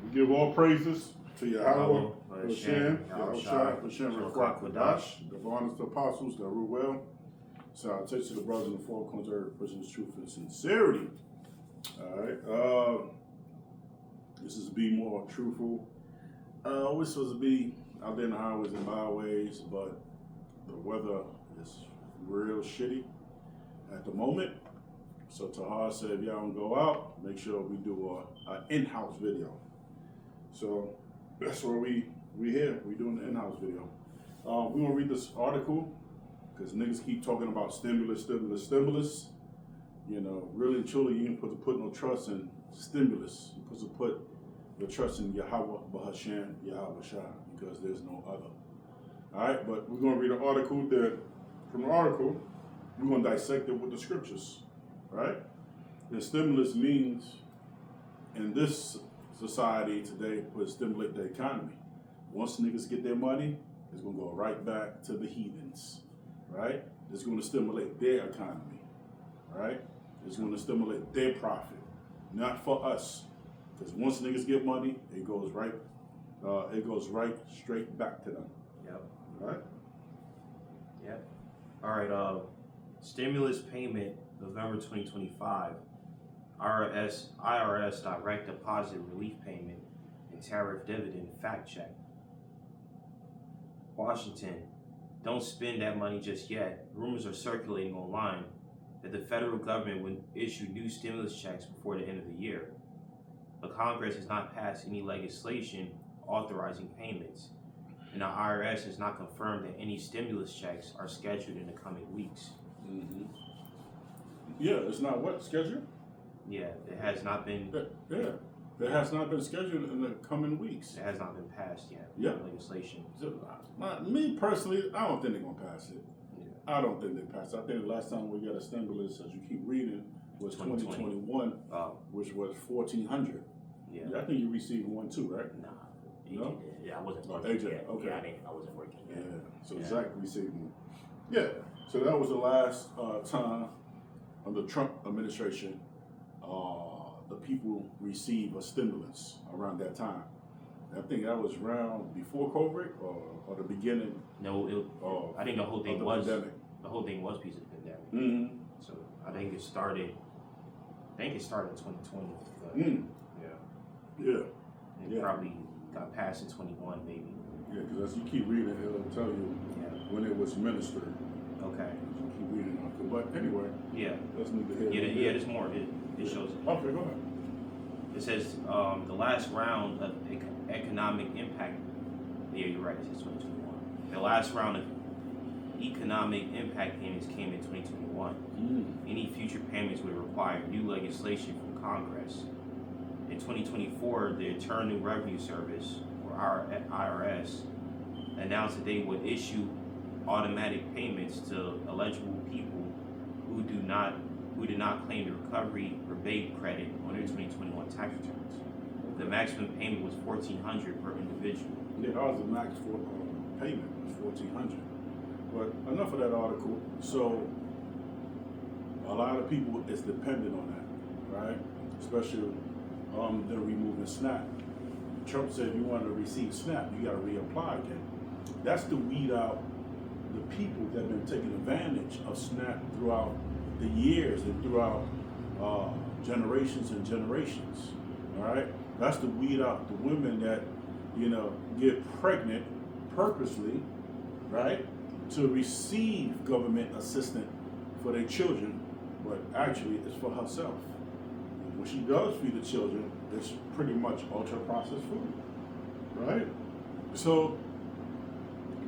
We give all praises to Yahweh, Hashem, Yahushua, Hashem, Ruach Kodash, give honors to the apostles that rule well. Salutations to the brothers in the four corners of earth, prisoners, truth, and sincerity. All right. This is to be more truthful. We're supposed to be out there in the highways and byways, but the weather is real shitty at the moment. So Tahar said, if y'all don't go out, make sure we do an in-house video. So that's where we here. We doing the in-house video. We're gonna read this article because niggas keep talking about stimulus. You know, really and truly, you ain't supposed to put no trust in stimulus. You're supposed to put your trust in Yahweh, Bahashem, Yahweh Shah, because there's no other. All right, but we're gonna read an article that, from the article, we're gonna dissect it with the scriptures, right? And stimulus means, in this society today, to stimulate the economy. Once niggas get their money, it's gonna go right back to the heathens, right? It's gonna stimulate their economy, right? It's gonna stimulate their profit, not for us. Because once niggas get money, it goes right straight back to them. Yep. Right? Yep. All right. Stimulus payment, November 2025. IRS direct deposit relief payment and tariff dividend fact check. Washington, don't spend that money just yet. Rumors are circulating online that the federal government would issue new stimulus checks before the end of the year. But Congress has not passed any legislation authorizing payments, and the IRS has not confirmed that any stimulus checks are scheduled in the coming weeks. Mm-hmm. Yeah, it's not what scheduled? Yeah, it has not been. It has not been scheduled in the coming weeks. It has not been passed yet. Yeah, legislation. So, me personally, I don't think they're gonna pass it. Yeah. I don't think they passed it. I think the last time we got a stimulus, as you keep reading, was 2021, which was $1,400. Yeah. I think you received one too, right? Nah. No? Yeah, I wasn't Oh, working. AJ, yet. okay. Yeah, I wasn't working yet. Yeah. So Zach received one. Yeah. So that was the last time under the Trump administration, the people received a stimulus around that time. I think that was around before COVID or the beginning. No, I think the whole thing was pandemic. The whole thing was piece of the pandemic. Mm-hmm. So I think it started. in 2020. But Yeah. It probably got passed in 21, maybe. Yeah, because as you keep reading, it'll tell you when it was ministered. Okay. You keep reading on it. But anyway, Yeah. let's move ahead. Yeah, there's more. It shows it. Okay, go ahead. It says the last round of economic impact. Yeah, you're right. It says 2021. The last round of economic impact payments came in 2021. Any future payments would require new legislation from Congress. In 2024, the Internal Revenue Service, or IRS, announced that they would issue automatic payments to eligible people who did not claim the recovery rebate credit on their 2021 tax returns. The maximum payment was $1,400 per individual. Yeah, that was the max for payment was $1,400. But enough of that article. So a lot of people is dependent on that, right? Especially they're removing SNAP. Trump said if you want to receive SNAP, you got to reapply again. That's to weed out the people that have been taking advantage of SNAP throughout the years and throughout generations and generations. All right, that's to weed out the women that get pregnant purposely, right, to receive government assistance for their children, but actually it's for herself. When she does feed the children, it's pretty much ultra-processed food, right? So,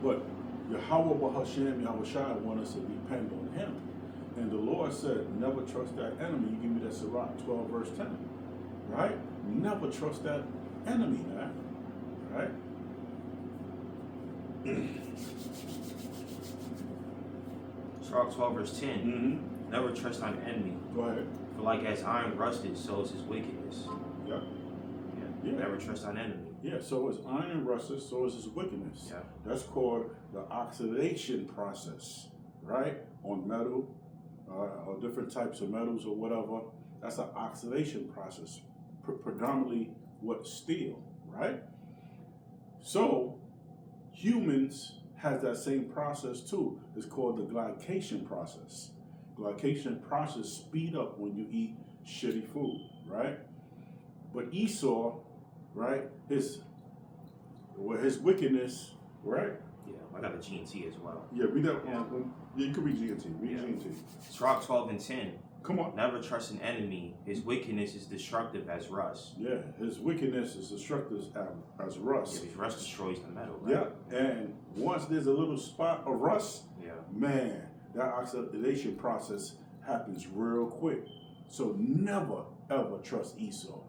but Yahweh Hashem, Yahweh Shai want us to depend on Him. And the Lord said, never trust that enemy. You give me that Sirach 12 verse 10, right? Never trust that enemy, man, right? Sirach 12 verse 10. Mm-hmm. Never trust thine enemy. Go ahead. For like as iron rusted, so is his wickedness. Yeah. Yeah. Never trust thine enemy. Yeah, so is iron rusted, so is his wickedness. Yeah. That's called the oxidation process, right? On metal, or different types of metals or whatever. That's an oxidation process, predominantly what steel. right? So humans has that same process too. It's called the glycation process. Glycation process speed up when you eat shitty food, right? But Esau, right, his wickedness, right? Yeah, I got the G&T as well. Yeah, read that. You could read G&T. Read G&T. Sirach 12:10. Come on. Never trust an enemy. His wickedness is destructive as rust. Yeah, his wickedness is destructive as rust. Yeah, because rust destroys the metal, right? Yeah, and once there's a little spot of rust, Yeah. man, that oxidation process happens real quick. So never ever trust Esau,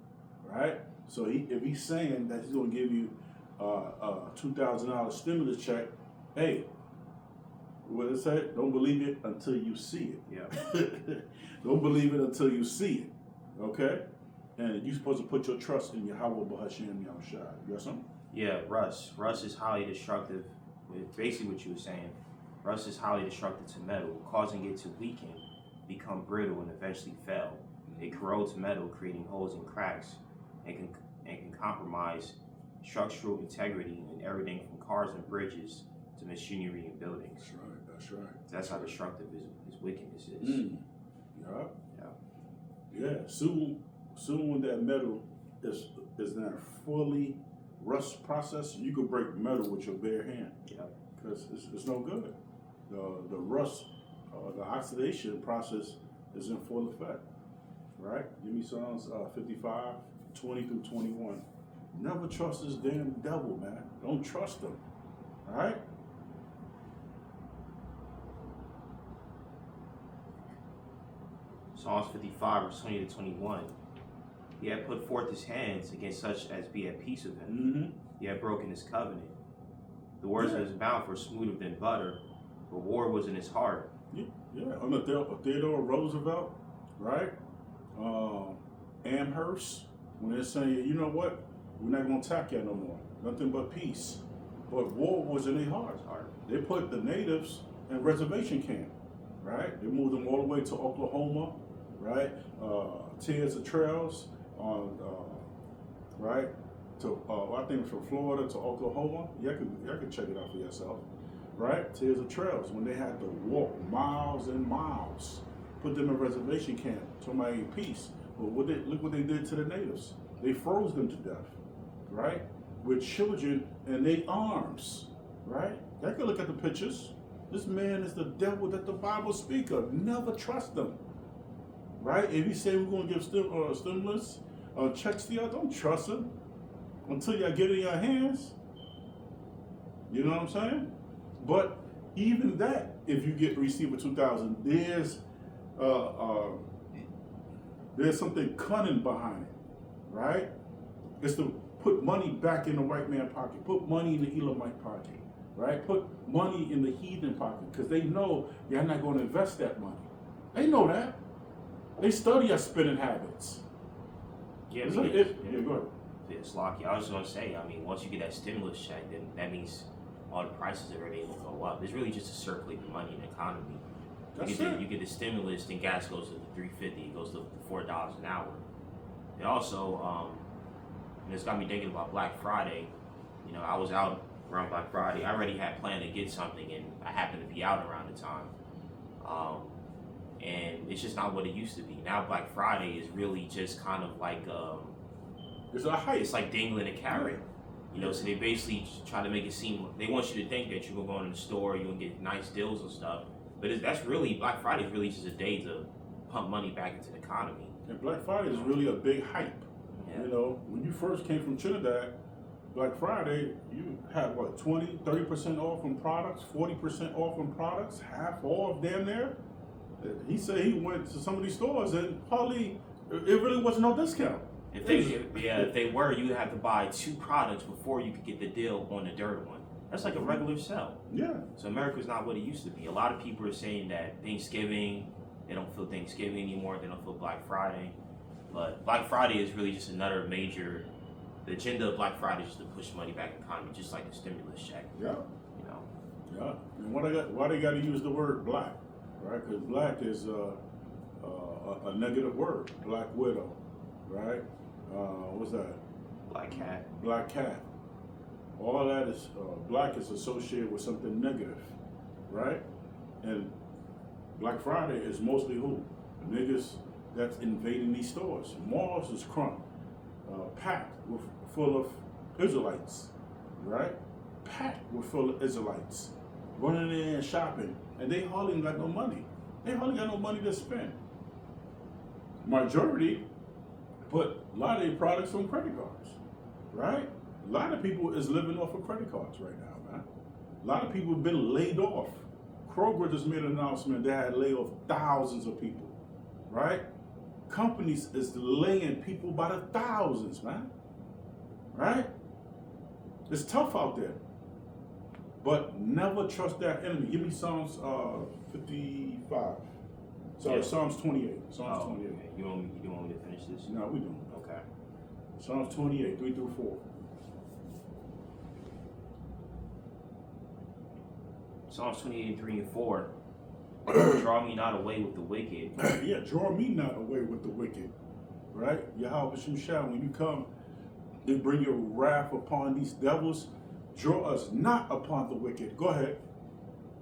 right? So if he's saying that he's gonna give you a $2,000 stimulus check, hey, what it say? Don't believe it until you see it. Yeah. Don't believe it until you see it. Okay? And you're supposed to put your trust in Yahweh B'Hashem Yahushua. You got something? Yeah, rust. Rust is highly destructive. It's basically what you were saying. Rust is highly destructive to metal, causing it to weaken, become brittle, and eventually fail. It corrodes metal, creating holes and cracks, and can compromise structural integrity in everything from cars and bridges to machinery and buildings. That's right. That's right. That's how destructive his wickedness is. Yeah. Yeah. Yeah. Soon when that metal is in a fully rust process, you can break metal with your bare hand. Yeah. Because it's no good. The rust, the oxidation process is in full effect. Right? Give me Psalms 55, 20 through 21. Never trust this damn devil, man. Don't trust him. All right? Psalms 55, verse 20 to 21. He had put forth his hands against such as be at peace with him. Mm-hmm. He had broken his covenant. The words of his mouth were smoother than butter, but war was in his heart. Yeah. Under Theodore Roosevelt, right? Amherst, when they're saying, you know what? We're not going to attack you no more. Nothing but peace. But war was in their heart. They put the natives in reservation camp, right? They moved them all the way to Oklahoma, right? Tears of trails on, right? To I think from Florida to Oklahoma. You can check it out for yourself, right? Tears of trails when they had to walk miles and miles, put them in reservation camp to my peace. But look what they did to the natives. They froze them to death, right? With children and their arms, right? You can look at the pictures. This man is the devil that the Bible speaks of. Never trust him, right? If he say we're going to give stimulus checks to y'all, don't trust him until y'all get it in your hands. You know what I'm saying? But even that, if you receive a 2,000, there's something cunning behind it, right? It's to put money back in the white man's pocket, put money in the Elamite pocket, right? Put money in the heathen pocket, because they know you're not going to invest that money. They know that. They study your spending habits. Yeah, Go ahead. It's lucky. I was going to say, I mean, once you get that stimulus check, then that means all the prices are already able to go up. It's really just to circulate the money in the economy. You get the stimulus, then gas goes to $3.50, it goes to $4 an hour. And also, it's got me thinking about Black Friday. You know, I was out around Black Friday. I already had planned to get something, and I happened to be out around the time. And it's just not what it used to be. Now Black Friday is really just kind of like it's a hype. It's like dangling a carrot. You know, so they basically try to make it seem, they want you to think that you're gonna go in the store, you're gonna get nice deals and stuff. But that's really, Black Friday is really just a day to pump money back into the economy. And Black Friday is really a big hype. Yeah. You know, when you first came from Trinidad, Black Friday, you had what, 20, 30% off on products, 40% off on products, half off damn near. He said he went to some of these stores and hardly, it really wasn't no discount. If they were, you would have to buy 2 products before you could get the deal on the third one. That's like a regular sell. Yeah. So America's not what it used to be. A lot of people are saying that Thanksgiving, they don't feel Thanksgiving anymore, they don't feel Black Friday. But Black Friday is really just another major, the agenda of Black Friday is just to push money back in the economy, just like a stimulus check. Yeah. You know? Yeah. And why they got to use the word black, right? Because black is a negative word. Black widow, right? What's that? Black cat. Black cat. All that is black is associated with something negative, right? And Black Friday is mostly who? The niggas that's invading these stores. Malls is crunk, packed with full of Israelites, right? Packed with full of Israelites, running in and shopping, and they hardly got no money. They hardly got no money to spend. Majority put a lot of their products on credit cards, right? A lot of people is living off of credit cards right now, man. A lot of people have been laid off. Kroger just made an announcement they had laid off thousands of people, right? Companies is laying people by the thousands, man, right? It's tough out there, but never trust that enemy. Give me Psalms 55. Sorry, Yeah. Psalms 28. Psalms 28. Okay. You want me to finish this? No, we don't. Okay. Psalms 28, 3 through 4. Psalms 28, 3 and 4. Draw me not away with the wicked. Yeah, draw me not away with the wicked, right? Yahweh Shemshah, when you come, they bring your wrath upon these devils. Draw us not upon the wicked. Go ahead.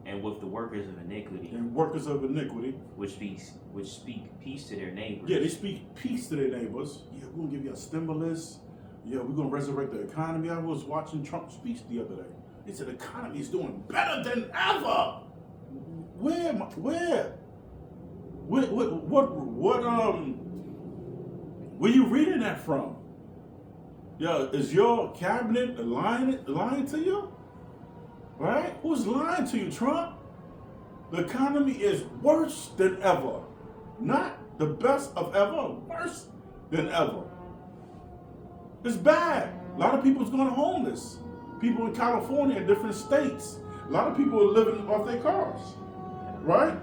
And with the workers of iniquity, And workers of iniquity. which speak peace to their neighbors. Yeah, they speak peace to their neighbors. Yeah, we're going to give you a stimulus. Yeah, we're going to resurrect the economy. I was watching Trump's speech the other day. He said the economy is doing better than ever. Where? Where you reading that from? Yeah, is your cabinet lying to you? Right? Who's lying to you, Trump? The economy is worse than ever. Not the best of ever, worse than ever. It's bad. A lot of people's going homeless. People in California and different states. A lot of people are living off their cars. Right?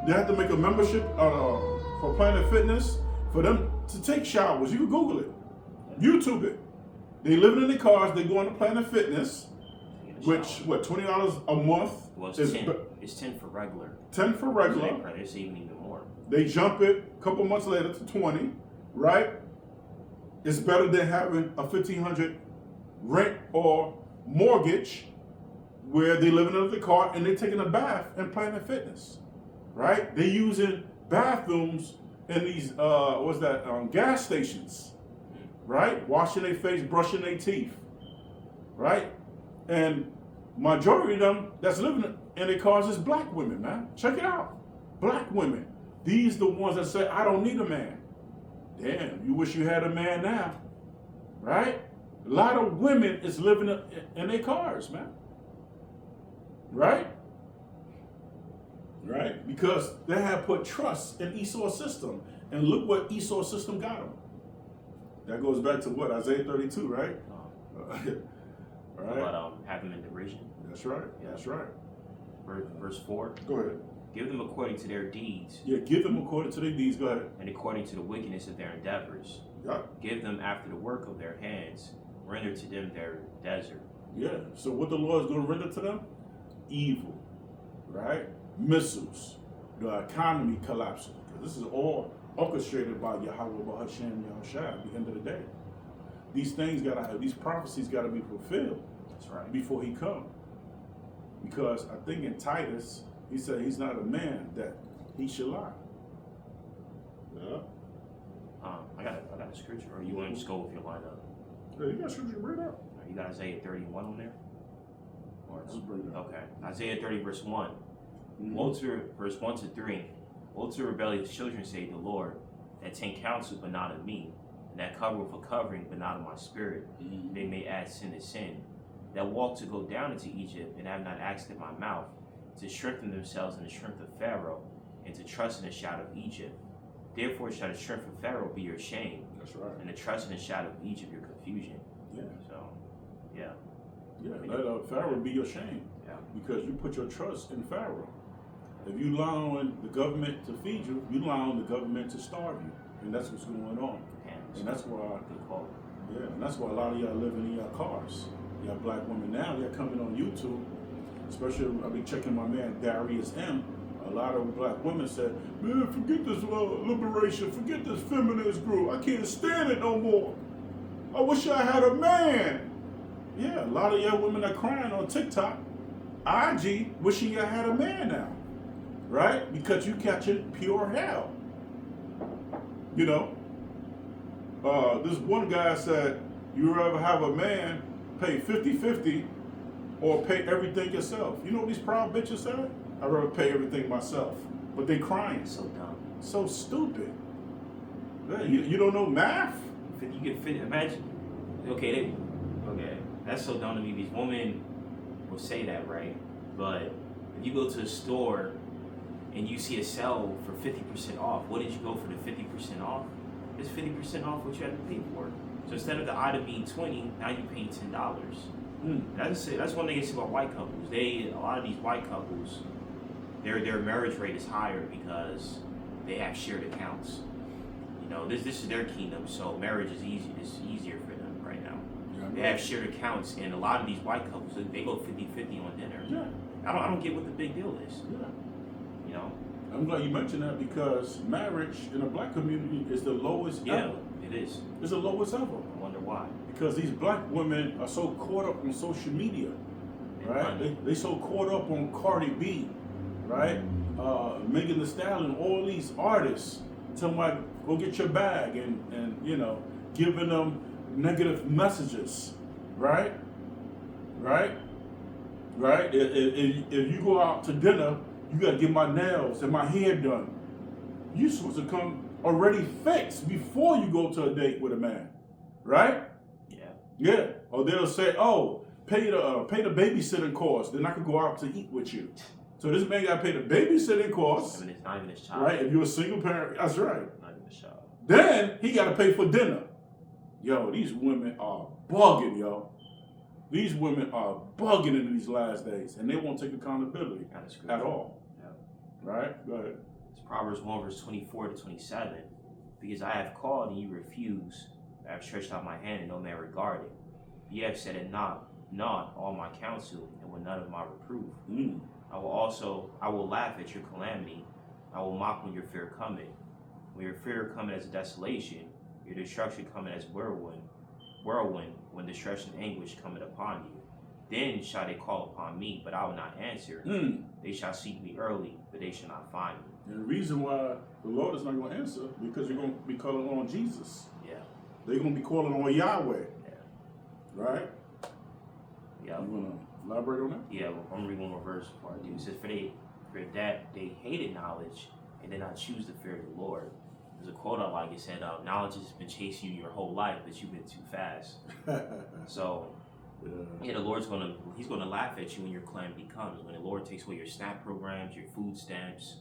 They have to make a membership for Planet Fitness for them to take showers. You can Google it. YouTube it. They living in their cars. They going to Planet Fitness, which, what, $20 a month? Well, it's is 10. It's 10 for regular. 10 for regular. They're saving even more. They jump it a couple months later to 20, right? It's better than having a $1,500 rent or mortgage where they living under the car and they're taking a bath in Planet Fitness, right? They're using bathrooms in these, gas stations, right? Washing their face, brushing their teeth, right? And majority of them that's living in their cars is black women, man. Check it out. Black women. These the ones that say, I don't need a man. Damn, you wish you had a man now, right? A lot of women is living in their cars, man. Right? Right? Because they have put trust in Esau's system. And look what Esau's system got them. That goes back to what? Isaiah 32, right? Right? About have them in derision. That's right. Yeah. That's right. Verse 4. Go ahead. Give them according to their deeds, Yeah, give them according to their deeds. Go ahead. and according to the wickedness of their endeavors. Yeah. Give them after the work of their hands. Render to them their desert. Yeah. So what the Lord is going to render to them? Evil. Right? Missiles. The economy collapsing. Because this is all orchestrated by Yahweh Bahashem Yahushua at the end of the day. These things these prophecies gotta be fulfilled. That's right. Before he come. Because I think in Titus, he said he's not a man that he should lie. Yeah. I got a scripture, or you want to just go with your lineup? Yeah, you got scripture to read out. You got Isaiah 31 on there? Or Let's bring it up. okay. Isaiah 30 verse 1. Mhm. Woe to verse 1 to 3. Woe to rebellious children, say the Lord, that take counsel but not of me, and that cover with a covering but not of my spirit. Mhm. They may add sin to sin. That walk to go down into Egypt and have not asked at my mouth, to strengthen themselves in the strength of Pharaoh, and to trust in the shadow of Egypt. Therefore shall the strength of Pharaoh be your shame, That's right. and the trust in the shadow of Egypt your confusion. Yeah. So, yeah. Yeah. Let Pharaoh be your shame. Yeah. Because you put your trust in Pharaoh. If you allow the government to feed you, you allow the government to starve you. And that's what's going on. And that's why, Good call. yeah, and that's why a lot of y'all living in your cars. Y'all black women now, they're coming on YouTube. Especially, I be checking my man Darius M. A lot of black women said, man, forget this liberation, forget this feminist group. I can't stand it no more. I wish I had a man. Yeah, a lot of young women are crying on TikTok, IG, wishing you had a man now, right? Because you catching pure hell. You know, this one guy said, you rather have a man pay 50-50 or pay everything yourself. You know what these proud bitches said? I'd rather pay everything myself. But they crying. So dumb. So stupid. You don't know math? You can fit. Imagine. Okay, that's so dumb to me. These women will say that, right? But if you go to a store and you see a sale for 50% off, what did you go for the 50% off? It's 50% off what you had to pay for. So instead of the item being $20, now you're paying $10. That's one thing I see about white couples. A lot of these white couples, their marriage rate is higher because they have shared accounts. You know, this is their kingdom, so marriage is easy. It's easier for them right now. Yeah, they have shared accounts, and a lot of these white couples, they go 50-50 on dinner. Yeah. I don't get what the big deal is. Yeah. You know. I'm glad you mentioned that because marriage in the black community is the lowest ever. It is. It's the lowest ever. I wonder why. Because these black women are so caught up on social media, right? They so caught up on Cardi B, right? Megan Thee Stallion, all these artists, telling them, go get your bag and you know, giving them negative messages, right? If you go out to dinner, you gotta get my nails and my hair done. You're supposed to come already fixed before you go to a date with a man, right? Yeah. Or they'll say, oh, pay the babysitting cost, then I could go out to eat with you. So this man got to pay the babysitting cost. I mean, it's not even his child. Right? If you're a single parent, that's right. Not even his child. Then he got to pay for dinner. Yo, these women are bugging, yo. These women are bugging in these last days, and they won't take accountability at all. Yeah. Right? Go ahead. It's Proverbs 1 verse 24 to 27. Because I have called and you refuse. I have stretched out my hand and no man regarded. Ye have said it not all my counsel, and with none of my reproof. I will laugh at your calamity. I will mock when your fear cometh. When your fear cometh as a desolation, your destruction cometh as whirlwind, when distress and anguish cometh upon you. Then shall they call upon me, but I will not answer. They shall seek me early, but they shall not find me. And the reason why the Lord is not going to answer, because you're going to be calling on Jesus. Yeah. They're going to be calling on Yahweh. Yeah. Right? Yeah. You want to elaborate on that? Yeah, well, I'm reading one more verse before I do. It says, for that they hated knowledge and did not choose the fear of the Lord. There's a quote I like. It said, knowledge has been chasing you your whole life, but you've been too fast. So, the Lord's He's gonna laugh at you when your calamity comes. When the Lord takes away your SNAP programs, your food stamps,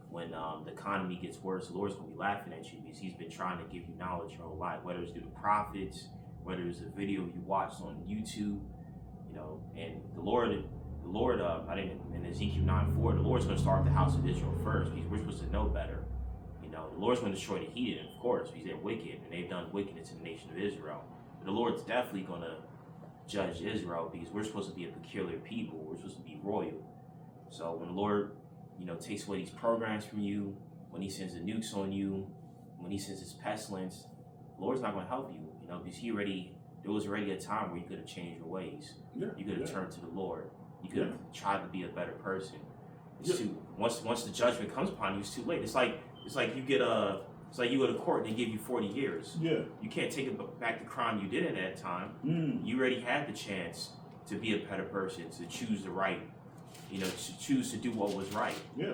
when the economy gets worse, the Lord's gonna be laughing at you because He's been trying to give you knowledge your whole life, whether it's through the prophets, whether it's a video you watched on YouTube, you know. And the Lord, in Ezekiel 9:4, the Lord's gonna start the house of Israel first because we're supposed to know better. You know, the Lord's gonna destroy the heathen, of course, because they're wicked and they've done wickedness in the nation of Israel. But the Lord's definitely gonna judge Israel because we're supposed to be a peculiar people. We're supposed to be royal. So when the Lord, you know, takes away these programs from you, when He sends the nukes on you, when He sends His pestilence, the Lord's not going to help you, you know, because there was already a time where you could have changed your ways. Yeah, you could have turned to the Lord. You could have tried to be a better person. It's once the judgment comes upon you, it's too late. It's like you get you go to court and they give you 40 years. Yeah. You can't take back the crime you did at that time. You already had the chance to be a better person, to choose the right, you know, to choose to do what was right. Yeah.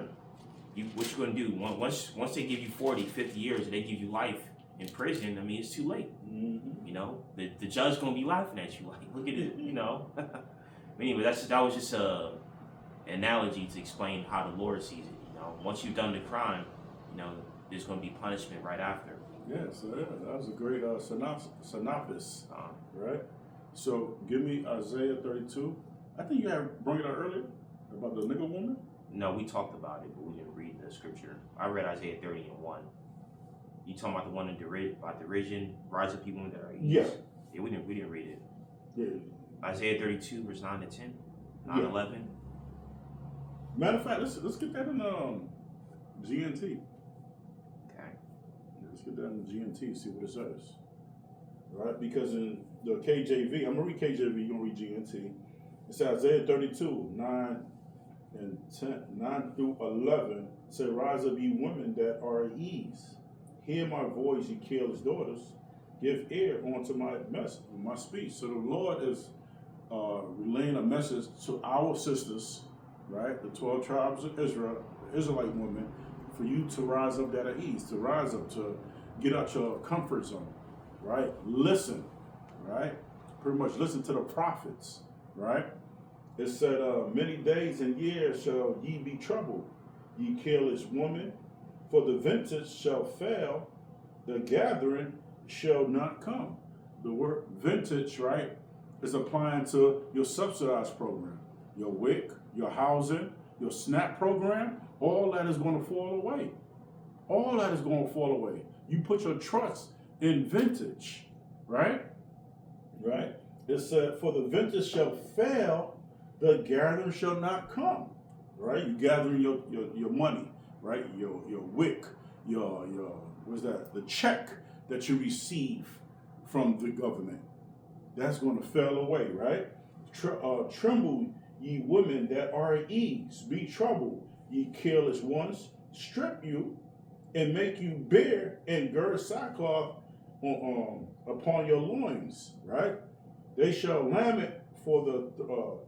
What you gonna do? Once they give you 40, 50 years and they give you life in prison, I mean, it's too late. You know, the judge gonna be laughing at you like, look at it, you know. Anyway, that was just a analogy to explain how the Lord sees it. You know, once you've done the crime, you know, there's going to be punishment right after. Yeah, so that was a great synopsis, right? So give me Isaiah 32. I think you had brought it up earlier about the nigger woman. No, we talked about it, but we didn't read the scripture. I read Isaiah 30 and 1. You talking about the one about derision, rise up, you women that are east? Yeah, we didn't read it. Yeah. Isaiah 32, verse 9 to 10, 9-11. Matter of fact, let's get that in GNT. Okay. Let's get that in GNT, see what it says. right? Because in the KJV, I'm gonna read KJV, you're gonna read GNT. It's Isaiah 32, 9 through 11. Say, rise up, ye women that are at ease. Hear my voice, ye careless daughters. Give ear unto my speech. So the Lord is relaying a message to our sisters, right? The 12 tribes of Israel, the Israelite women, for you to rise up that at ease, to rise up, to get out your comfort zone, right? Listen, right? Pretty much listen to the prophets, right? It said, many days and years shall ye be troubled, ye careless woman, for the vintage shall fail, the gathering shall not come. The word vintage, right, is applying to your subsidized program, your WIC, your housing, your SNAP program. All that is going to fall away. All that is going to fall away. You put your trust in vintage, right? Right? It said, for the vintage shall fail, the gathering shall not come. Right? You gathering your money, right? Your WIC, your what's that? The check that you receive from the government. That's going to fail away, right? Tremble, ye women that are at ease. Be troubled, ye careless ones. Strip you and make you bare and gird sackcloth upon your loins, right? They shall lament for the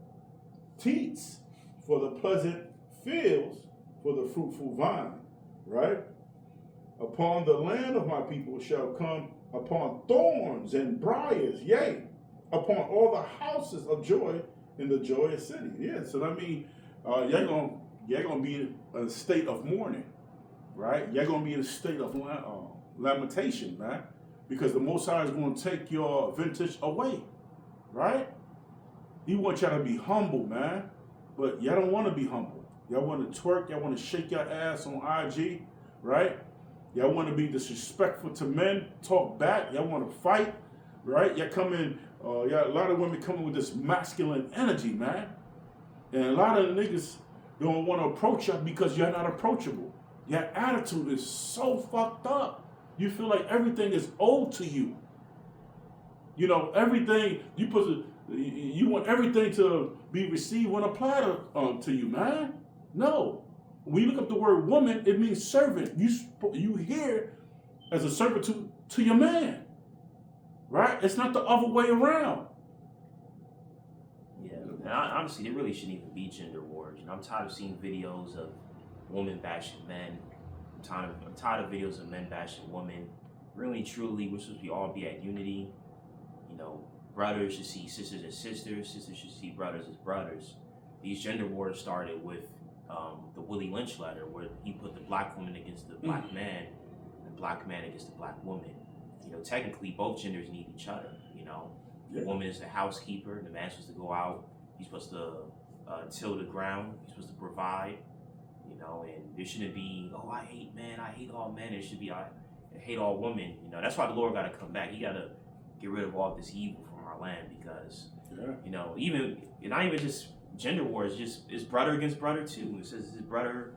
teats, for the pleasant fields, for the fruitful vine, right? Upon the land of my people shall come upon thorns and briars, yea, upon all the houses of joy in the joyous city. Yeah, so that means you're gonna be in a state of mourning, right? You're gonna be in a state of lamentation, man, because the Most High is gonna take your vintage away, right? He wants y'all to be humble, man, but y'all don't want to be humble. Y'all want to twerk, y'all want to shake your ass on IG, right? Y'all want to be disrespectful to men, talk back, y'all want to fight, right? Y'all come in, a lot of women come in with this masculine energy, man. And a lot of niggas don't want to approach y'all because you're not approachable. Your attitude is so fucked up. You feel like everything is owed to you. You know, everything, you want everything to be received on a platter to you, man. No. When you look up the word woman, it means servant. You here as a servant to your man, right? It's not the other way around. Yeah, and honestly, there really shouldn't even be gender wars. You know, I'm tired of seeing videos of women bashing men. I'm tired of videos of men bashing women. Really, truly, we're supposed to all be at unity. You know, brothers should see sisters as sisters. Sisters should see brothers as brothers. These gender wars started with the Willie Lynch letter, where he put the black woman against the black man, and the black man against the black woman. You know, technically, both genders need each other. You know, the woman is the housekeeper, the man's supposed to go out. He's supposed to till the ground. He's supposed to provide. You know, and there shouldn't be, oh, I hate men, I hate all men. It should be, I hate all women. You know, that's why the Lord got to come back. He got to get rid of all this evil from our land, because, you know, not even just gender wars, just it's brother against brother too. It says his brother,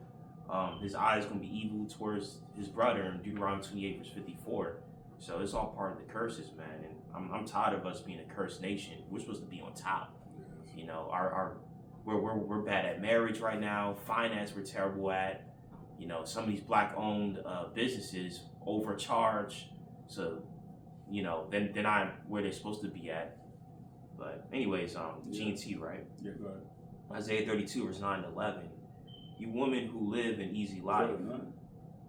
his eye is going to be evil towards his brother in Deuteronomy 28 verse 54. So it's all part of the curses, man. And I'm tired of us being a cursed nation. We're supposed to be on top. You know, we're bad at marriage right now. Finance, we're terrible at. You know, some of these black-owned businesses overcharge. So, you know, they're not where they're supposed to be at. But anyways, GNT, right? Yeah, go ahead. Isaiah 32 verse 9 to 11. You women who live an easy life. 9.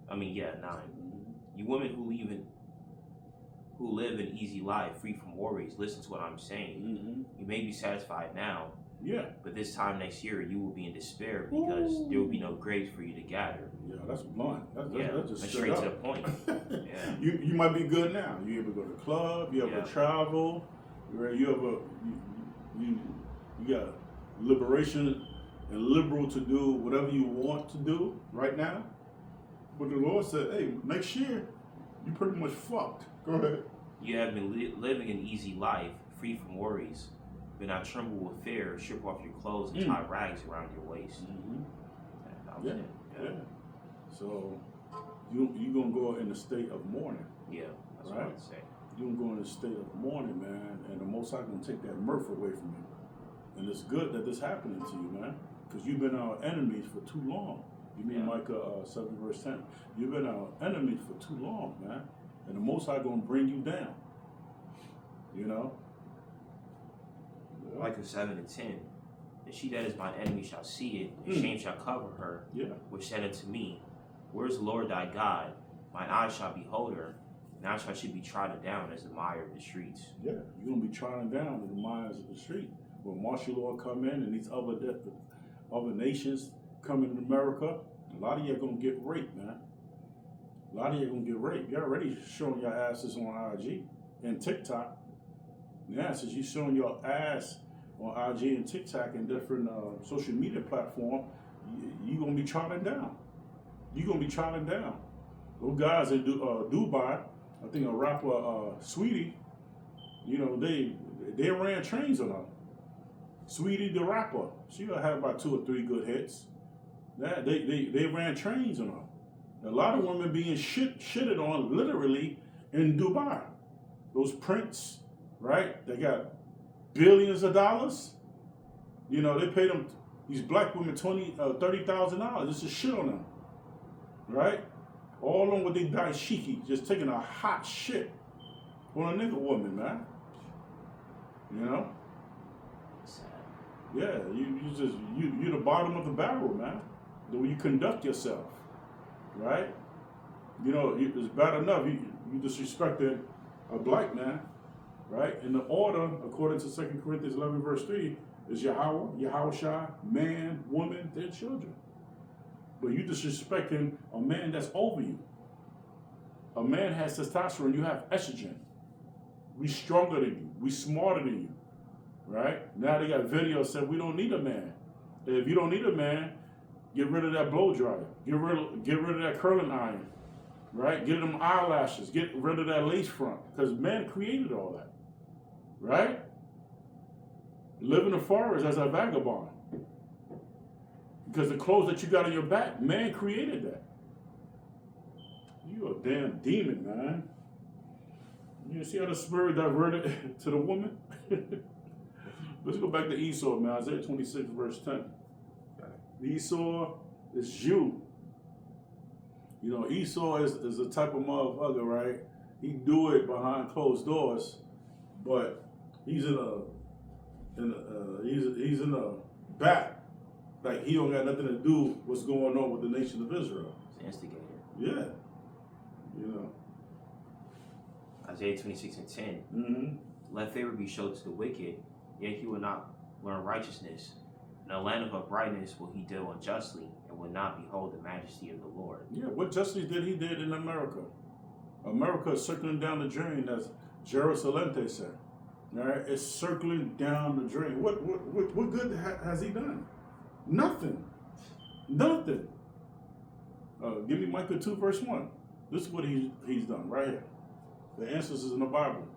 I mean, yeah, 9. You women who live an easy life, free from worries. Listen to what I'm saying. You may be satisfied now. Yeah. But this time next year, you will be in despair because there will be no grapes for you to gather. Yeah, that's blunt. That's just straight to the point. Yeah. You might be good now. You able to go to the club. You able to travel. You got liberation and liberal to do whatever you want to do right now. But the Lord said, hey, next year, you pretty much fucked. Go ahead. You have been living an easy life, free from worries. Do not tremble with fear, strip off your clothes and tie rags around your waist. Yeah. So you gonna go in a state of mourning. Yeah, that's right? what I'd say. you're gonna go in a state of mourning, man, and the Most High gonna take that mirth away from you. And it's good that this happening to you, man, because you've been our enemies for too long. You mean Micah 7 verse 10. You've been our enemies for too long, man. And the Most High gonna bring you down. You know? Yeah. Micah 7 and 10. And she that is my enemy shall see it, and shame shall cover her, which said unto me, where is the Lord thy God? Mine eyes shall behold her. Now shall she be trodden down as the mire of the streets. Yeah, you're gonna be trodden down in the mires of the street. When martial law come in and these other nations come in America, a lot of you are gonna get raped, man. A lot of you are gonna get raped. You're already showing your asses on IG and TikTok. Yeah, since you showing your ass on IG and TikTok and different social media platform, you're gonna be trodden down. You're gonna be trodden down. Those guys in Dubai, I think a rapper, Sweetie, you know, they ran trains on her. Sweetie the rapper, she'll have about 2 or 3 good hits. Yeah, they ran trains on her. A lot of women being shitted on literally in Dubai. Those prints, right? They got billions of dollars. You know, they paid them, these black women, $30,000 just to shit on them, right? All on with they dashiki, just taking a hot shit on a nigga woman, man. You know? Sad. Yeah, you're the bottom of the barrel, man. The way you conduct yourself, right? You know, it's bad enough you disrespecting a black man, right? And the order, according to 2 Corinthians 11 verse 3, is Yahushua, man, woman, their children. But you disrespecting a man that's over you. A man has testosterone, you have estrogen. We stronger than you, we smarter than you, right? Now they got videos saying we don't need a man. If you don't need a man, get rid of that blow dryer. Get rid of that curling iron, right? Get them eyelashes. Get rid of that lace front, because man created all that, right? Live in the forest as a vagabond, because the clothes that you got on your back, man created that. You a damn demon, man. You see how the spirit diverted to the woman? Let's go back to Esau, man. Isaiah 26 verse 10. Esau is you. You know, Esau is a type of motherfucker, right? He do it behind closed doors, but he's in the back. Like he don't got nothing to do what's going on with the nation of Israel. He's an instigator. Yeah. You know. Isaiah 26 and 10. Mm-hmm. Let favor be showed to the wicked, yet he will not learn righteousness. In a land of uprightness will he deal unjustly, and will not behold the majesty of the Lord. Yeah, what justice did he did in America? America is circling down the drain, as Jerusalem said. All right, it's circling down the drain. What good has he done? Nothing. Nothing. Give me Micah 2 verse 1. This is what he's done right here. The answers is in the Bible.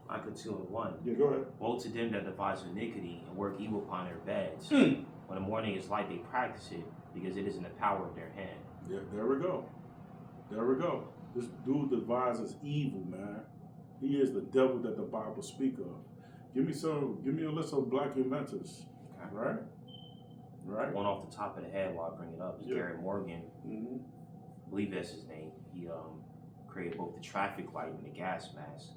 Micah 2 and 1. Yeah, go ahead. Woe to them that devise iniquity and work evil upon their beds. When the morning is light, they practice it, because it is in the power of their hand. Yeah, there we go. There we go. This dude devises evil, man. He is the devil that the Bible speak of. Give me a list of black inventors. Okay. Right? Right? One off the top of the head while I bring it up is Gary Morgan. Mm-hmm. I believe that's his name. He created both the traffic light and the gas mask.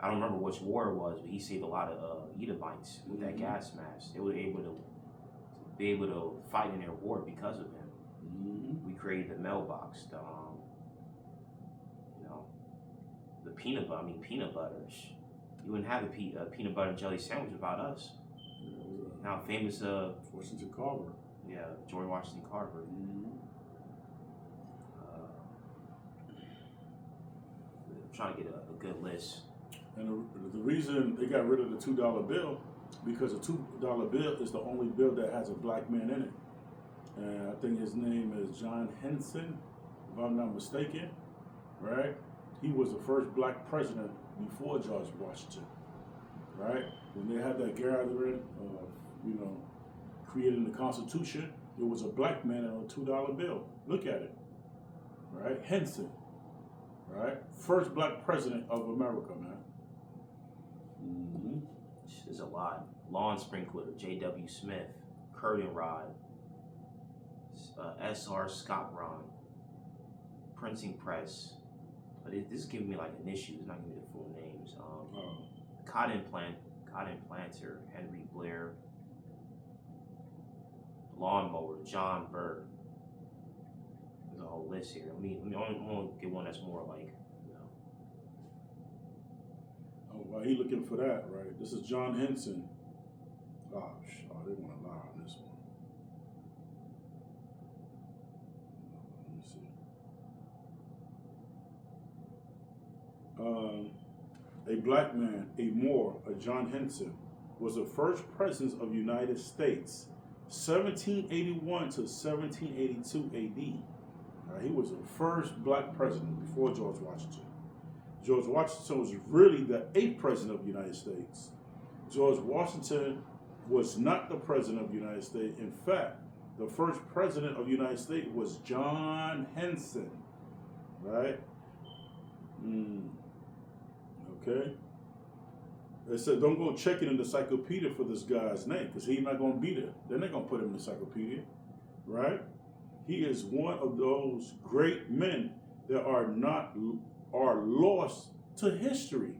I don't remember which war it was, but he saved a lot of Edomites with that gas mask. They were able to fight in their war because of him. Mm-hmm. We created the mailbox, the peanut butters. You wouldn't have a peanut butter and jelly sandwich without us. Now famous Washington Carver. Yeah, George Washington Carver. Mm-hmm. I'm trying to get a good list. And the reason they got rid of the $2 bill, because the $2 bill is the only bill that has a black man in it. And I think his name is John Henson, if I'm not mistaken, right? He was the first black president before George Washington, right? When they had that gathering of, creating the Constitution, there was a black man on a $2 bill. Look at it, right? Henson, right? First black president of America, man. Mm-hmm. There's a lot. Lawn sprinkler, J.W. Smith, curtain rod, S.R. Scott Ron, printing press. But this is giving me like initials, not giving me the full names. Cotton planter, Henry Blair, lawnmower, John Burr. There's a whole list here. I'm gonna get one that's more like, you know. Oh, while he looking for that, right? This is John Henson. They want to lie on this one. Let me see. A black man, a Moor, a John Henson, was the first president of the United States, 1781 to 1782 AD. He was the first black president before George Washington. George Washington was really the 8th president of the United States. George Washington was not the president of the United States. In fact, the first president of the United States was John Henson, right? Okay. They said, don't go checking in the encyclopedia for this guy's name, because he's not going to be there. They're not going to put him in the encyclopedia, right? He is one of those great men that are lost to history.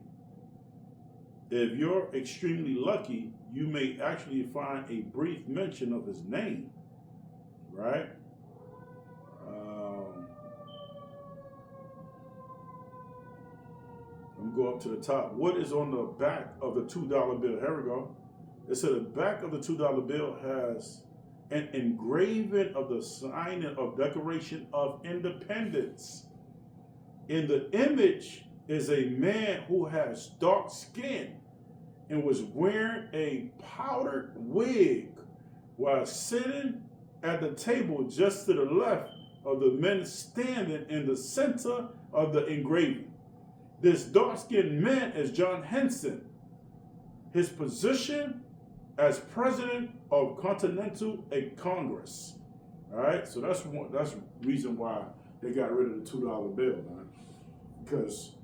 If you're extremely lucky, you may actually find a brief mention of his name, right? I'm going to go up to the top. What is on the back of the $2 bill? Here we go. It said the back of the $2 bill has an engraving of the signing of Declaration of Independence. In the image is a man who has dark skin and was wearing a powdered wig while sitting at the table just to the left of the men standing in the center of the engraving. This dark-skinned man is John Henson. His position as president of Continental Congress. All right, so that's the reason why they got rid of the $2 bill, man. Because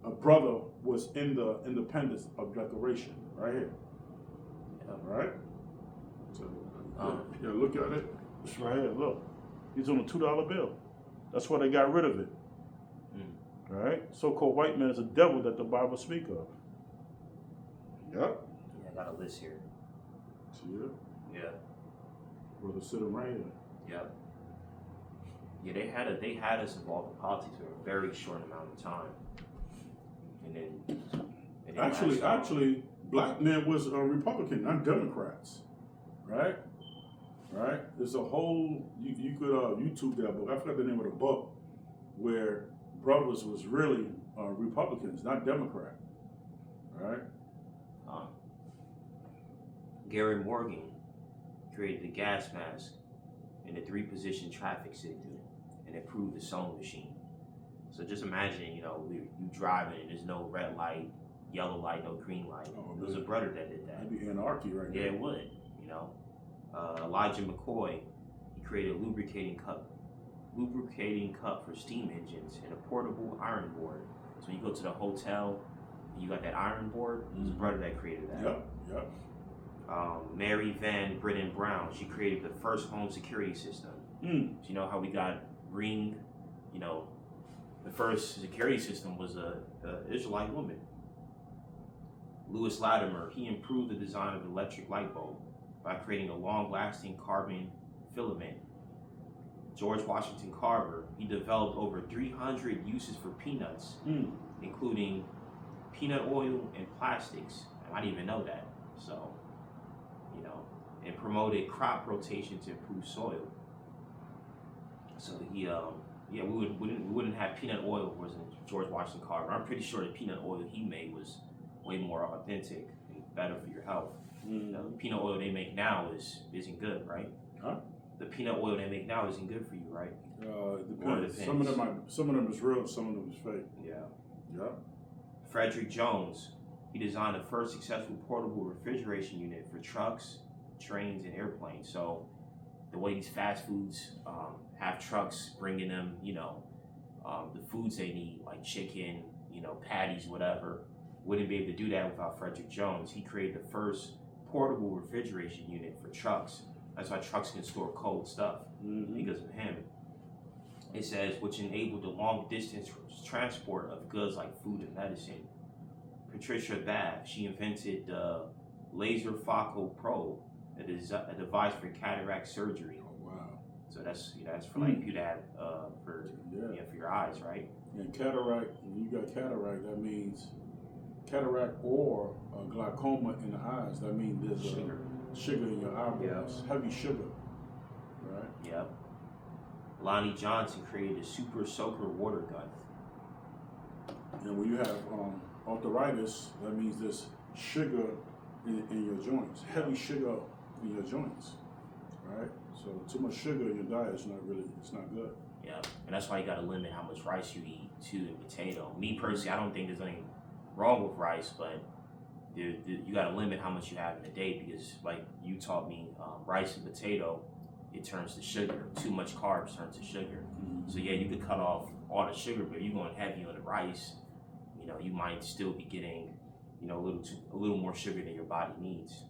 a brother was in the Independence of Declaration, right here. Yeah. Right? So, yeah, look at it. It's right here, look. He's on a $2 bill. That's why they got rid of it. All right? So-called white man is a devil that the Bible speak of. Yep. Yeah, I got a list here. See it? Yeah. Brother sitting right here. Yep. Yeah, they had us involved in politics for a very short amount of time. And then Actually, black men was a Republican, not Democrats. Right? Right? There's a whole, you could YouTube that book. I forgot the name of the book, where brothers was really Republicans, not Democrat. Right? Gary Morgan created the gas mask and the 3-position traffic signal and improved the sewing machine. So just imagine, you driving and there's no red light, yellow light, no green light. It was a brother that did that. That'd be anarchy right Yeah, there. it would, Elijah McCoy, he created a lubricating cup for steam engines and a portable iron board. So you go to the hotel, and you got that iron board. It was a brother that created that. Yep. Mary Van Britten Brown, she created the first home security system. So you know how we got Ring, the first security system was a Israelite woman. Lewis Latimer, he improved the design of the electric light bulb by creating a long-lasting carbon filament. George Washington Carver, he developed over 300 uses for peanuts, including peanut oil and plastics. I didn't even know that. So, and promoted crop rotation to improve soil. So he, we wouldn't have peanut oil if it wasn't George Washington Carver. I'm pretty sure the peanut oil he made was way more authentic and better for your health. The peanut oil they make now isn't good, right? Huh? The peanut oil they make now isn't good for you, right? It depends. Some of them is real, some of them is fake. Yeah. Frederick Jones, he designed the first successful portable refrigeration unit for trucks, trains, and airplanes. So the way these fast foods have trucks bringing them, the foods they need, like chicken, patties, whatever. Wouldn't be able to do that without Frederick Jones. He created the first portable refrigeration unit for trucks. That's why trucks can store cold stuff because of him. It says, which enabled the long distance transport of goods like food and medicine. Patricia Bath, she invented the laser focal probe, a device for cataract surgery. Oh, wow. So that's for like you to have for your eyes, right? And cataract, when you got cataract, that means cataract or glaucoma in the eyes. That means there's sugar in your eyeballs, heavy sugar, right? Yep. Lonnie Johnson created a super soaker water gun. And when you have arthritis, that means there's sugar in your joints, heavy sugar in your joints, right? So too much sugar in your diet is it's not good. Yeah, and that's why you gotta limit how much rice you eat too, and potato. Me personally, I don't think there's anything wrong with rice, but you gotta limit how much you have in a day because, like you taught me, rice and potato, it turns to sugar. Too much carbs turns to sugar. So yeah, you could cut off all the sugar, but if you're going heavy on the rice, you might still be getting, a little more sugar than your body needs.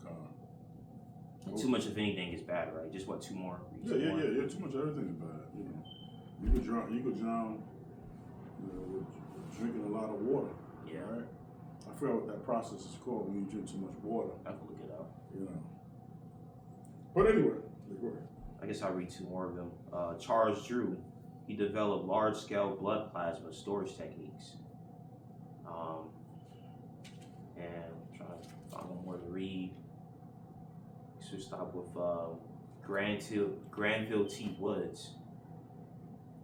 Too much of anything is bad, right? Just what, two more? Yeah. Too much of everything is bad. You could drown, with drinking a lot of water. Yeah. Right. I forgot what that process is called when you drink too much water. I can look it up. But anyway, go ahead. I guess I'll read two more of them. Charles Drew, he developed large-scale blood plasma storage techniques. And I'm trying to find one more to read. Should stop with Granville T. Woods.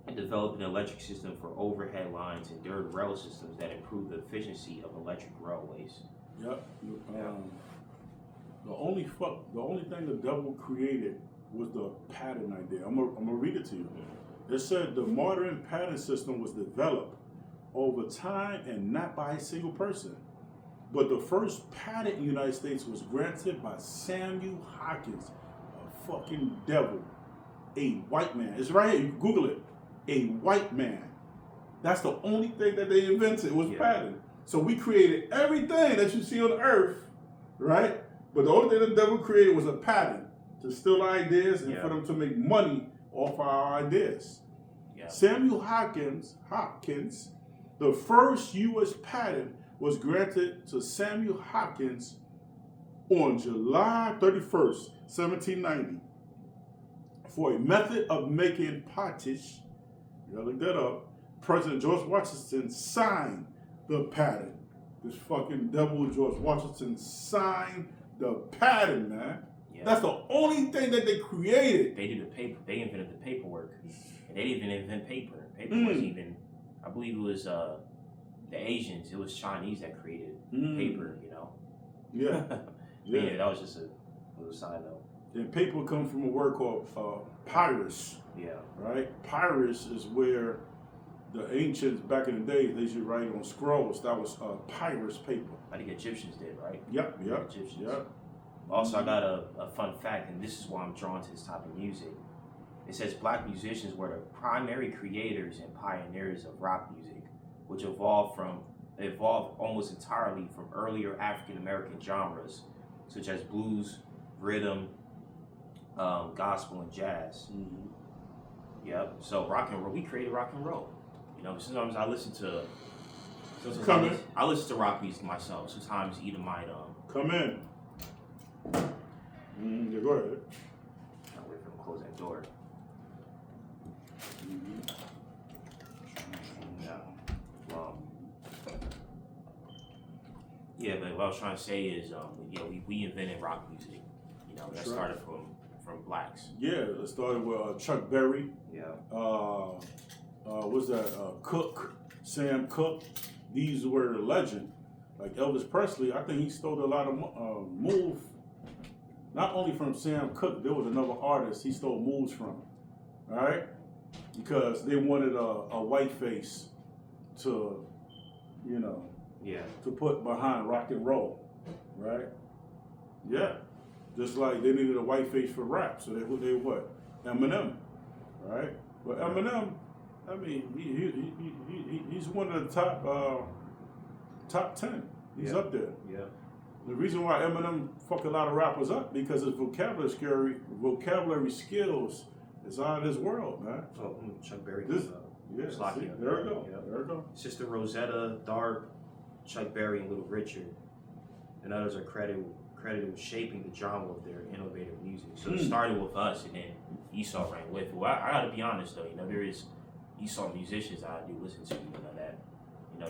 He developed an electric system for overhead lines and dirt rail systems that improve the efficiency of electric railways. Yep. The only thing the devil created was the pattern idea. I'm gonna read it to you. It said the modern pattern system was developed over time and not by a single person. But the first patent in the United States was granted by Samuel Hopkins, a fucking devil, a white man. It's right here, you can Google it. A white man. That's the only thing that they invented was patent. So we created everything that you see on the earth, right? But the only thing the devil created was a patent to steal ideas and for them to make money off our ideas. Yeah. Samuel Hopkins, the first U.S. patent was granted to Samuel Hopkins on July 31st, 1790, for a method of making potash. You gotta look that up. President George Washington signed the patent. This fucking devil George Washington signed the patent, man. Yeah. That's the only thing that they created. They did the paper. They invented the paperwork. And they didn't even invent paper. Paper wasn't even. I believe it was the Asians. It was Chinese that created paper. Yeah. Yeah. That was just a little side note. And paper comes from a word called papyrus. Yeah. Right. Papyrus is where the ancients back in the day they used to write on scrolls. That was papyrus paper. Like the Egyptians did, right? Yep. Egyptians. Yep. Also, I got a fun fact, and this is why I'm drawn to this type of music. It says black musicians were the primary creators and pioneers of rock music, which evolved almost entirely from earlier African American genres, such as blues, rhythm, gospel, and jazz. Yep. So rock and roll, we created rock and roll. Sometimes I listen to. I listen to rock music myself. Sometimes either might come in. Yeah, go ahead. I'll wait for them to close that door. Yeah, but what I was trying to say is, we invented rock music. That started from blacks. Yeah, it started with Chuck Berry. Yeah. What's that? Cooke, Sam Cooke. These were legend. Like Elvis Presley, I think he stole a lot of move. Not only from Sam Cooke, there was another artist he stole moves from. All right, because they wanted a white face to, to put behind rock and roll, right? Yeah, just like they needed a white face for rap, so they what? Eminem, right? But Eminem, I mean, he's one of the top 10. He's Yeah. up there. Yeah. The reason why Eminem fuck a lot of rappers up because his vocabulary skills is out of this world, man. Oh, Chuck Berry. Yeah, Slocky see, up there we there, go. yeah. There we go. Sister Rosetta, Dark, Chuck Berry, and Little Richard, and others are credited with shaping the genre of their innovative music. So it started with us, and then Esau ran with it. Well, I gotta be honest though, there is Esau musicians I do listen to, that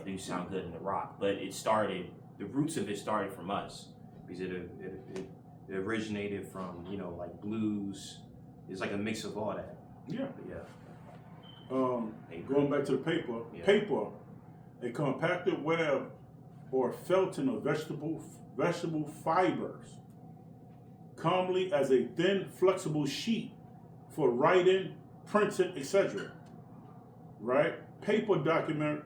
do sound good in the rock, but the roots of it started from us because it originated from like blues. It's like a mix of all that. Yeah. But yeah. Going back to the paper, paper, a compacted web or felting of vegetable fibers, commonly as a thin, flexible sheet for writing, printing, etc. Right? Paper document,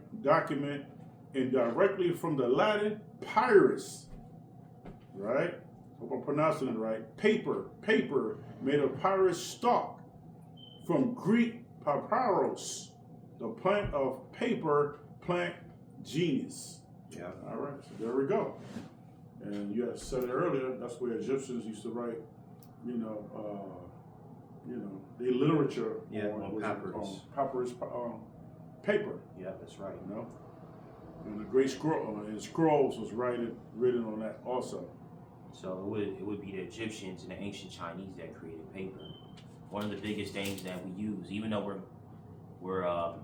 and directly from the Latin papyrus. Right? Hope I'm pronouncing it right. Paper made of papyrus stalk. From Greek papyrus, the plant of paper plant genus. Yeah. All right, so there we go. And you had said it earlier. That's where Egyptians used to write, their literature on papyrus. Papyrus paper. Yeah, that's right. And the great scroll and scrolls was written on that also. So it would be the Egyptians and the ancient Chinese that created paper. One of the biggest things that we use, even though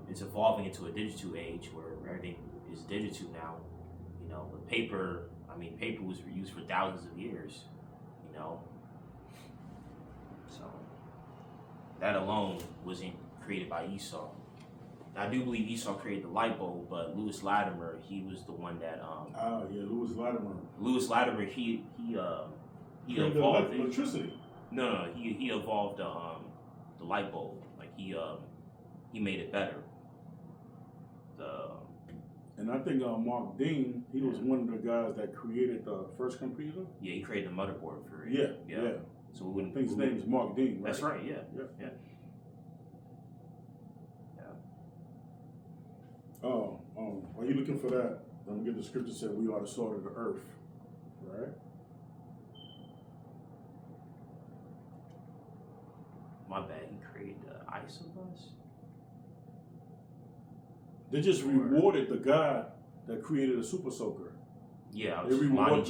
it's evolving into a digital age where everything is digital now. But paper was used for thousands of years. So that alone wasn't created by Esau. I do believe Esau created the light bulb, but Lewis Latimer, he was the one that Lewis Latimer. Lewis Latimer, he Created evolved it. electricity. No, he evolved the light bulb. Like he made it better. And I think Mark Dean, he was one of the guys that created the first computer. Yeah, he created the motherboard for it. Yeah. So we wouldn't. I think his name is Mark Dean, right? That's right. Yeah. While you looking for that, I'm gonna get the scripture said we are the salt of the earth, right? My bad. He created the Isobus. They just rewarded the guy that created a super soaker. Yeah, They rewarded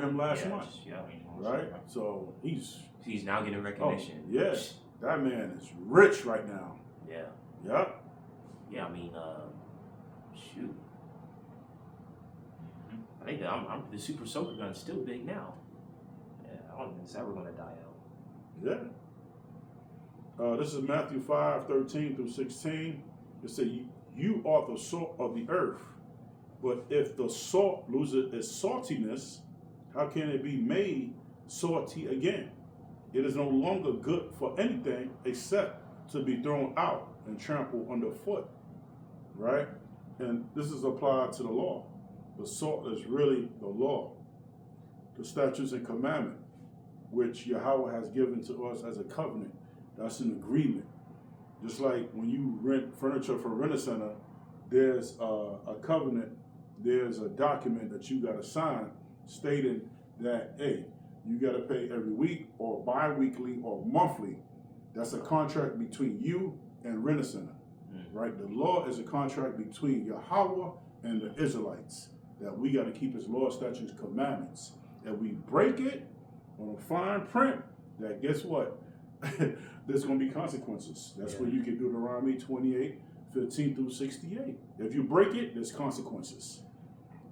him last month. Yeah. Right? So he's now getting recognition. Yes. That man is rich right now. Yeah. Yep. Yeah, shoot. I think the Super Soaker Gun's still big now. Yeah, I don't think it's ever going to die out. Yeah. This is Matthew 5:13-16. It says, you are the salt of the earth. But if the salt loses its saltiness, how can it be made salty again? It is no longer good for anything except to be thrown out and trampled underfoot. Right? And this is applied to the law. The salt is really the law, the statutes and commandment, which Yahweh has given to us as a covenant. That's an agreement. Just like when you rent furniture for Rent-A-Center, there's a covenant, there's a document that you got to sign stating that, hey, you got to pay every week or bi-weekly or monthly. That's a contract between you and Rent-A-Center, right? The law is a contract between Yahweh and the Israelites, that we got to keep his law, statutes, commandments. And we break it on a fine print, that guess what? There's going to be consequences. That's what you can do Deuteronomy 28:15-68. If you break it, there's consequences.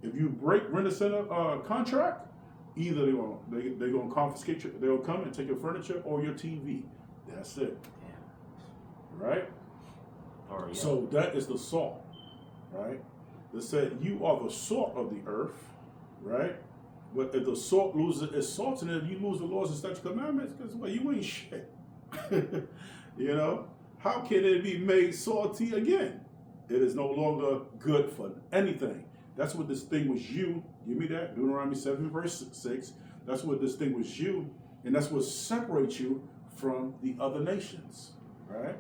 If you break Rent-A-Center contract, either they're going to confiscate you, they'll come and take your furniture or your TV. That's it. Yeah. Right? So that is the salt, right? They said you are the salt of the earth, right? But if the salt loses its saltiness, you lose the laws and statutes and commandments, because well, you ain't shit. How can it be made salty again? It is no longer good for anything. That's what distinguishes you. Give me that. Deuteronomy 7:6. That's what distinguishes you, and that's what separates you from the other nations, right?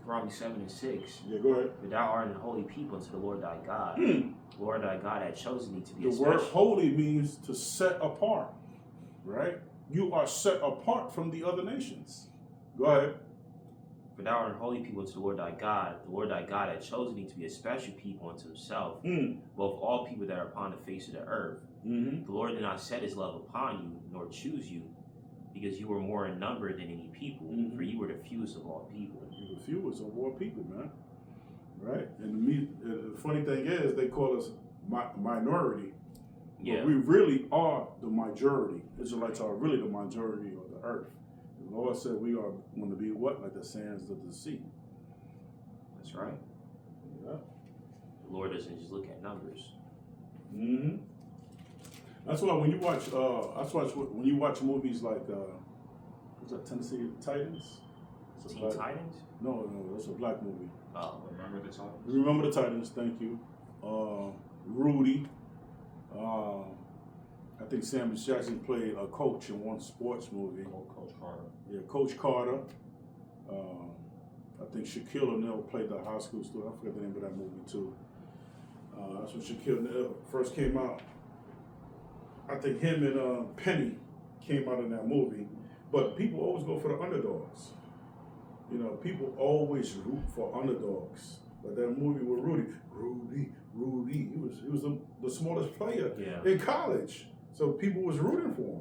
Deuteronomy 7:6. Yeah, go ahead. For thou art an holy people unto the Lord thy God. Lord thy God hath chosen thee to be The a word special. holy means to set apart, right? You are set apart from the other nations. Go ahead. For thou art an holy people unto the Lord thy God. The Lord thy God hath chosen thee to be a special people unto himself, above all people that are upon the face of the earth. Mm-hmm. The Lord did not set his love upon you, nor choose you, because you were more in number than any people, for you were the fewest of all people. The fewest of all people, man. Right? And the funny thing is, they call us minority. Yeah. But we really are the majority. Israelites are really the majority of the earth. The Lord said we are going to be what? Like the sands of the sea. That's right. Yeah. The Lord doesn't just look at numbers. Mm-hmm. That's why when you watch movies like what's that, Tennessee Titans? Teen Titans? No, that's a black movie. Remember the Titans? Remember the Titans, thank you. Rudy. I think Samuel Jackson played a coach in one sports movie. Coach Carter. Yeah, Coach Carter. I think Shaquille O'Neal played the high school student. I forget the name of that movie too. That's when Shaquille O'Neal first came out. I think him and Penny came out in that movie. But people always go for the underdogs. You know, people always root for underdogs. Like that movie with Rudy. He was the smallest player in college. So people was rooting for him.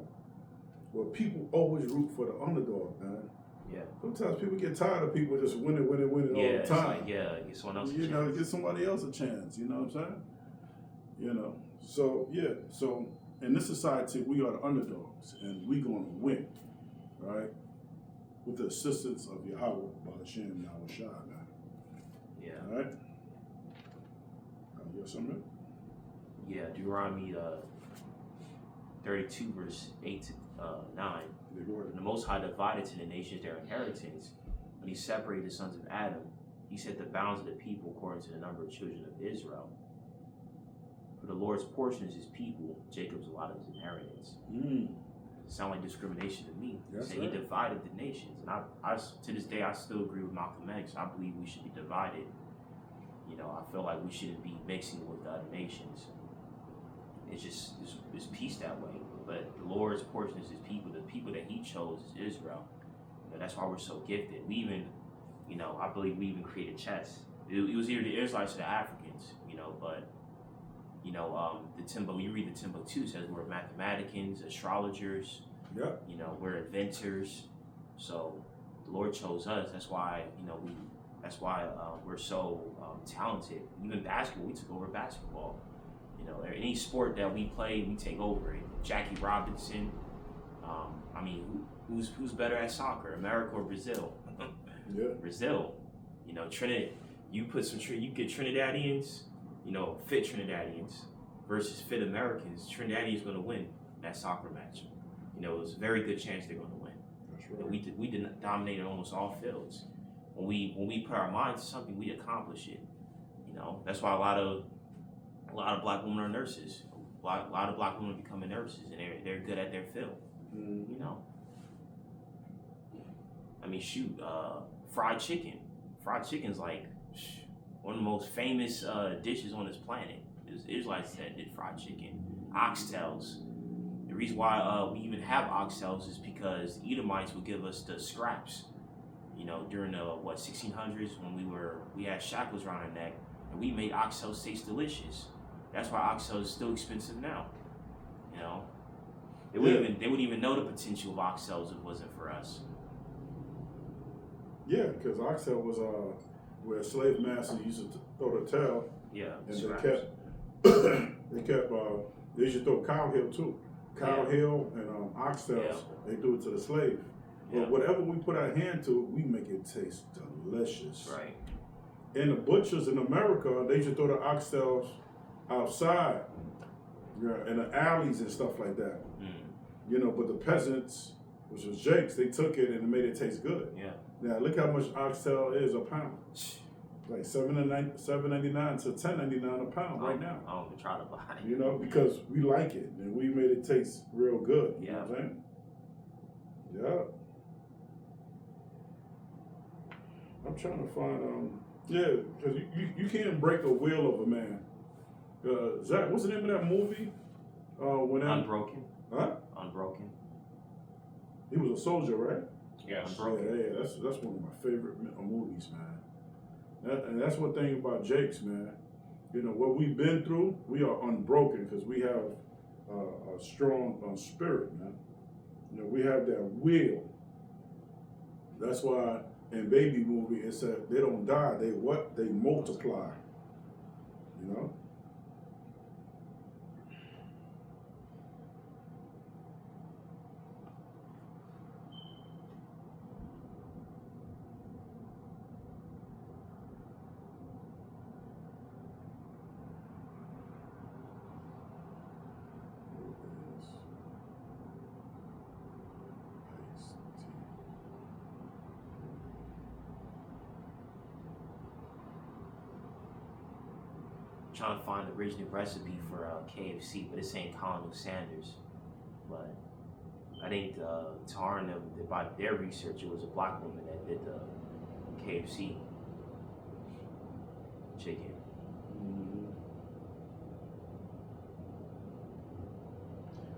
Well, people always root for the underdog, man. Yeah. Sometimes people get tired of people just winning all the time. Like, get someone else a You chance. know, get somebody else a chance. You know what I'm saying? You know. So yeah. So in this society, we are the underdogs, and we're going to win, right? With the assistance of Yahweh, Ba'ashem, Yahweh Shai, man. Yeah. All right. You got something? Yeah, Deuteronomy 32, verse 8 to 9. Yeah, go ahead. And the Most High divided to the nations their inheritance. When he separated the sons of Adam, he set the bounds of the people according to the number of children of Israel. For the Lord's portion is his people, Jacob's lot of his inheritance. It sound like discrimination to me. That's He right. divided the nations. And I, to this day, I still agree with Malcolm X. I believe we should be divided. You know, I feel like we shouldn't be mixing with the other nations. It's just, it's peace that way. But the Lord's portion is his people. The people that he chose is Israel. You know, that's why we're so gifted. We even, you know, I believe we even created chess. It was either the Israelites or the Africans, you know, but, you know, when you read the Timbuktu, it says we're mathematicians, astrologers, you know, we're inventors. So the Lord chose us. That's why, you know, we're so talented. Even basketball, we took over basketball. You know, any sport that we play, we take over it. Jackie Robinson. I mean, who's better at soccer, America or Brazil? Yeah. Brazil. You know, Trinidad. You get Trinidadians, you know, fit Trinidadians versus fit Americans. Trinidadians going to win that soccer match. You know, there's a very good chance they're going to win. That's You know, right. we dominated almost all fields. When we put our minds to something, we accomplish it. You know, that's why a lot of black women are nurses. A lot of black women are becoming nurses, and they're good at their field. You know, I mean, shoot, fried chicken. Fried chicken's like one of the most famous dishes on this planet. Israelites that did fried chicken. Oxtails. The reason why we even have oxtails is because Edomites would give us the scraps. You know, during the 1600s when we had shackles around our neck, and we made oxtails taste delicious. That's why oxtails is still expensive now. You know, they wouldn't even know the potential of oxtails if it wasn't for us. Yeah, because oxtail was where slave masters used to throw the tail, Yeah, and scraps. they used to throw cow heel too. Cow heel and oxtails, they do it to the slave. But whatever we put our hand to, we make it taste delicious. Right. And the butchers in America, they used to throw the oxtails outside, in the alleys and stuff like that. You know, but the peasants, which was Jakes, they took it and it made it taste good. Yeah. Now look how much oxtail is a pound. Like $7.99 to $10.99 a pound right now. I don't even try to buy it. You know, because we like it and we made it taste real good. You Yeah. know what I'm saying? Yeah. I'm trying to find yeah, because you can't break a will of a man. Zach, what's the name of that movie? When that, Unbroken. huh? Unbroken. He was a soldier, right? Yes. Unbroken. Yeah, that's one of my favorite movies, man. And that's one thing about Jakes, man. You know what we've been through, we are unbroken because we have a strong spirit, man. You know, we have that will. That's why in Baby movie it said they don't die, they what? They multiply. You know? Trying to find the original recipe for KFC, but it's ain't Colonel Sanders. But I think Tarn, by their research, it was a black woman that did the KFC chicken.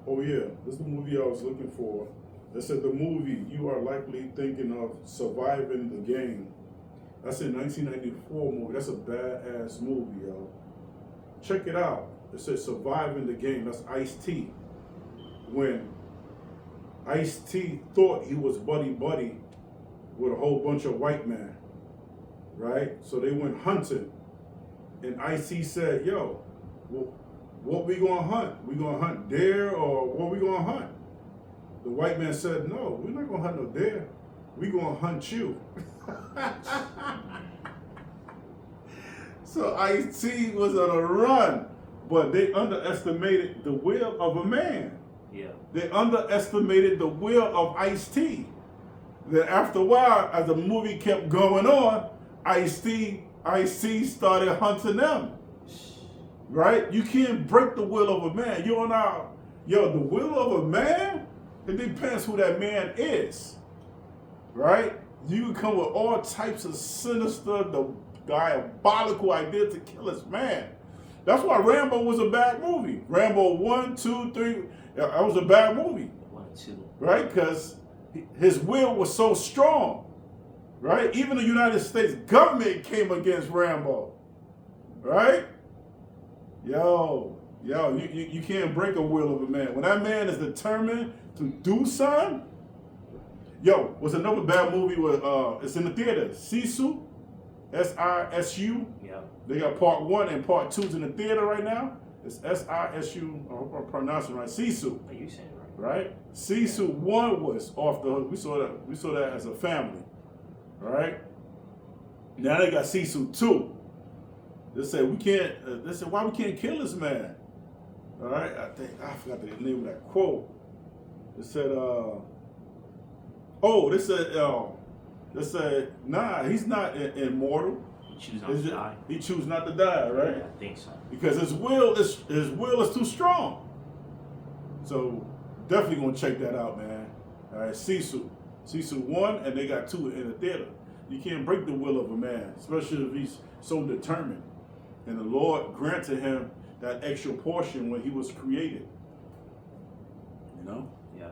Oh yeah, this is the movie I was looking for. They said the movie you are likely thinking of, Surviving the Game. That's a 1994 movie. That's a badass movie, yo. Check it out. It says Surviving the Game. That's Ice-T. When Ice-T thought he was buddy-buddy with a whole bunch of white men, right? So they went hunting. And Ice-T said, yo, well, what we gonna hunt? We gonna hunt deer or what we gonna hunt? The white man said, no, we're not gonna hunt no deer. We gonna hunt you. So Ice-T was on a run, but they underestimated the will of a man. Yeah. They underestimated the will of Ice-T. Then after a while, as the movie kept going on, Ice-T started hunting them. Right? You can't break the will of a man. The will of a man, it depends who that man is. Right? You can come with all types of sinister, diabolical ideas to kill his man. That's why Rambo was a bad movie. Rambo 1, 2, 3, that was a bad movie. 1 and 2. Right? Because his will was so strong. Right? Even the United States government came against Rambo. Right? You can't break a will of a man. When that man is determined to do something, what's another bad movie with it's in the theater, Sisu, SISU. Yeah. They got part 1 and part 2's in the theater right now. It's SISU, I hope I'm pronouncing it right, Sisu. Are you saying it right? Right? Sisu 1 was off the hook. We saw that as a family. Right? Now they got Sisu 2. They said they said why we can't kill this man. All right, I forgot the name of that quote. They said, they said, nah, he's not immortal. He choose not to die. He choose not to die, right? Yeah, I think so. Because his will is too strong. So definitely gonna check that out, man. All right, Sisu 1, and they got 2 in the theater. You can't break the will of a man, especially if he's so determined. And the Lord granted him that extra portion when he was created. You know? Yeah.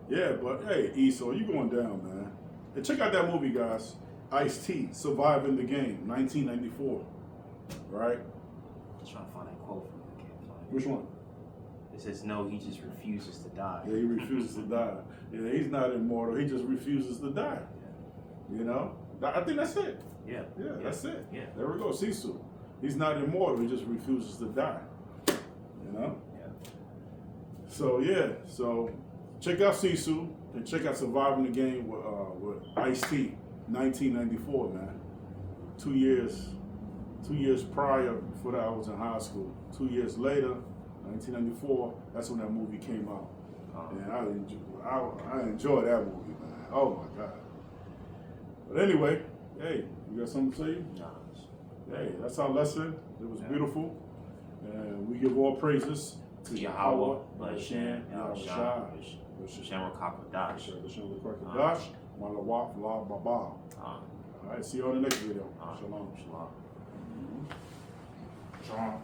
Yeah, but hey, Esau, you going down, man. And check out that movie, guys. Ice-T, Surviving the Game, 1994. Right? I'm trying to find that quote from you. I can't find it. Which one? It says, no, he just refuses to die. Yeah, he refuses to die. Yeah, he's not immortal. He just refuses to die. Yeah. You know? I think that's it. Yeah. Yeah, that's it. Yeah. There we go, Sisu. He's not immortal. He just refuses to die. You know? Yeah. So check out Sisu and check out Surviving the Game with Ice-T, 1994, man. 2 years prior, before that I was in high school. 2 years later, 1994, that's when that movie came out. And I enjoy that movie, man. Oh my God. But anyway, hey, you got something to say? Nah, Hey, that's our lesson. It was beautiful. And we give all praises to Yahweh, Bashan, Yahushua, Shem Rakakadash. Bashan, Malawaf, La Baba. All right, see you on the next video. All right. Shalom. Shalom. Shalom.